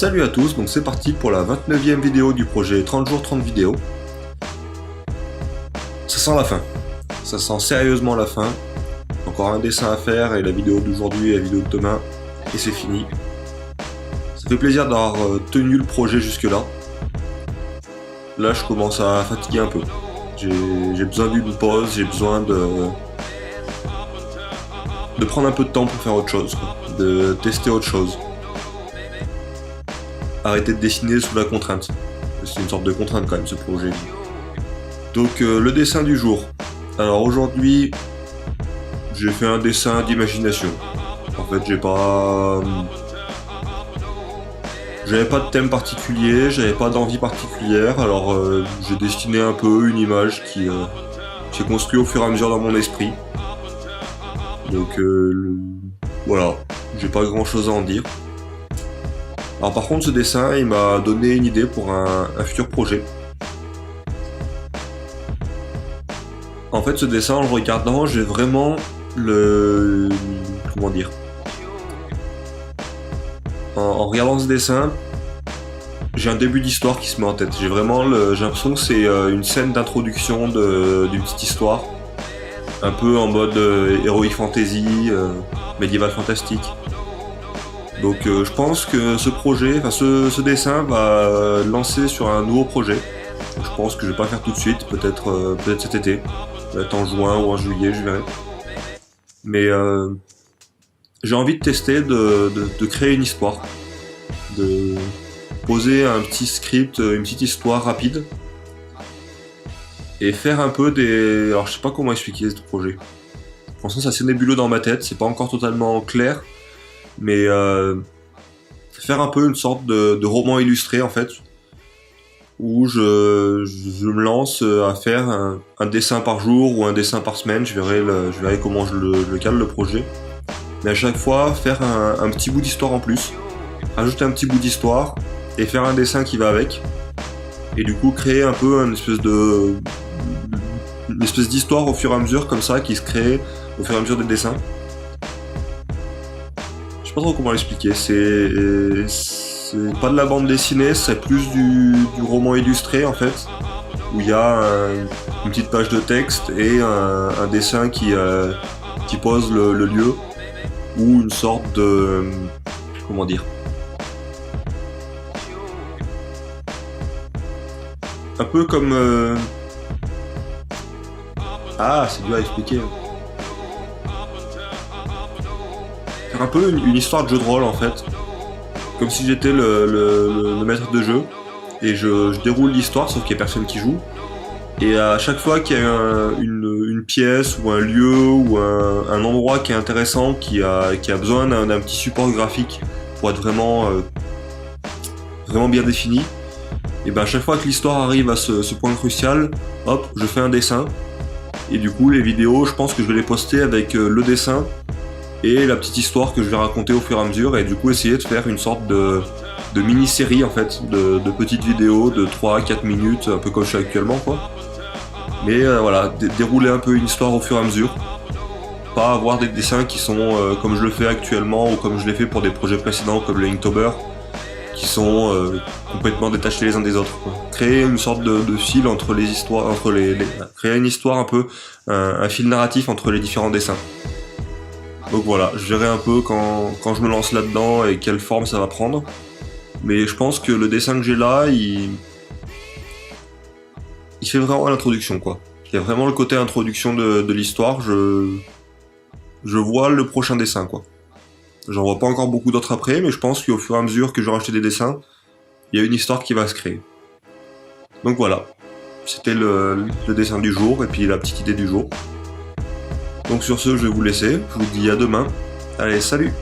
Salut à tous, donc c'est parti pour la 29e vidéo du projet 30 jours 30 vidéos. Ça sent la fin, ça sent sérieusement la fin. Encore un dessin à faire et la vidéo d'aujourd'hui et la vidéo de demain et c'est fini. Ça fait plaisir d'avoir tenu le projet jusque là. Là je commence à fatiguer un peu. J'ai besoin d'une pause, j'ai besoin de prendre un peu de temps pour faire autre chose, quoi. De tester autre chose. Arrêter de dessiner sous la contrainte. C'est une sorte de contrainte quand même ce projet. Donc le dessin du jour. Alors aujourd'hui, j'ai fait un dessin d'imagination. En fait, j'avais pas de thème particulier, j'avais pas d'envie particulière, alors j'ai dessiné un peu une image qui s'est construite au fur et à mesure dans mon esprit. Donc voilà, j'ai pas grand chose à en dire. Alors par contre ce dessin il m'a donné une idée pour un futur projet. En fait ce dessin en le regardant j'ai vraiment comment dire, en regardant ce dessin j'ai un début d'histoire qui se met en tête. J'ai l'impression que c'est une scène d'introduction d'une petite histoire. Un peu en mode heroic fantasy, médiéval fantastique. Donc je pense que ce dessin va lancer sur un nouveau projet. Je pense que je vais pas faire tout de suite, peut-être cet été, peut-être en juin ou en juillet, je verrai. Mais j'ai envie de tester, de créer une histoire, de poser un petit script, une petite histoire rapide, et faire un peu des... Alors je sais pas comment expliquer ce projet. Pour l'instant c'est assez nébuleux dans ma tête, c'est pas encore totalement clair. Mais faire un peu une sorte de roman illustré en fait, où je me lance à faire un dessin par jour ou un dessin par semaine, je verrai comment je le cale le projet. Mais à chaque fois faire un petit bout d'histoire en plus, rajouter un petit bout d'histoire et faire un dessin qui va avec. Et du coup créer un peu une espèce d'histoire au fur et à mesure comme ça qui se crée au fur et à mesure des dessins. Je sais pas trop comment l'expliquer, c'est pas de la bande dessinée, c'est plus du roman illustré en fait, où il y a une petite page de texte et un dessin qui pose le lieu, ou une sorte de... comment dire, un peu comme... Ah, c'est dur à expliquer. Un peu une histoire de jeu de rôle en fait, comme si j'étais le maître de jeu et je déroule l'histoire sauf qu'il n'y a personne qui joue, et à chaque fois qu'il y a une pièce ou un lieu ou un endroit qui est intéressant, qui a besoin d'un petit support graphique pour être vraiment bien défini, et ben à chaque fois que l'histoire arrive à ce point crucial, hop, je fais un dessin, et du coup les vidéos je pense que je vais les poster avec le dessin et la petite histoire que je vais raconter au fur et à mesure, et du coup essayer de faire une sorte de mini-série en fait, de petites vidéos de 3-4 minutes, un peu comme je suis actuellement quoi. Mais voilà, dérouler un peu une histoire au fur et à mesure, pas avoir des dessins qui sont comme je le fais actuellement ou comme je l'ai fait pour des projets précédents comme le Inktober, qui sont complètement détachés les uns des autres, quoi. Créer une sorte de fil entre les histoires, créer une histoire un peu, un fil narratif entre les différents dessins. Donc voilà, je verrai un peu quand je me lance là-dedans et quelle forme ça va prendre. Mais je pense que le dessin que j'ai là, il fait vraiment l'introduction quoi. Il y a vraiment le côté introduction de l'histoire, je vois le prochain dessin quoi. J'en vois pas encore beaucoup d'autres après, mais je pense qu'au fur et à mesure que je vais racheter des dessins, il y a une histoire qui va se créer. Donc voilà, c'était le dessin du jour et puis la petite idée du jour. Donc sur ce, je vais vous laisser, je vous dis à demain. Allez, salut!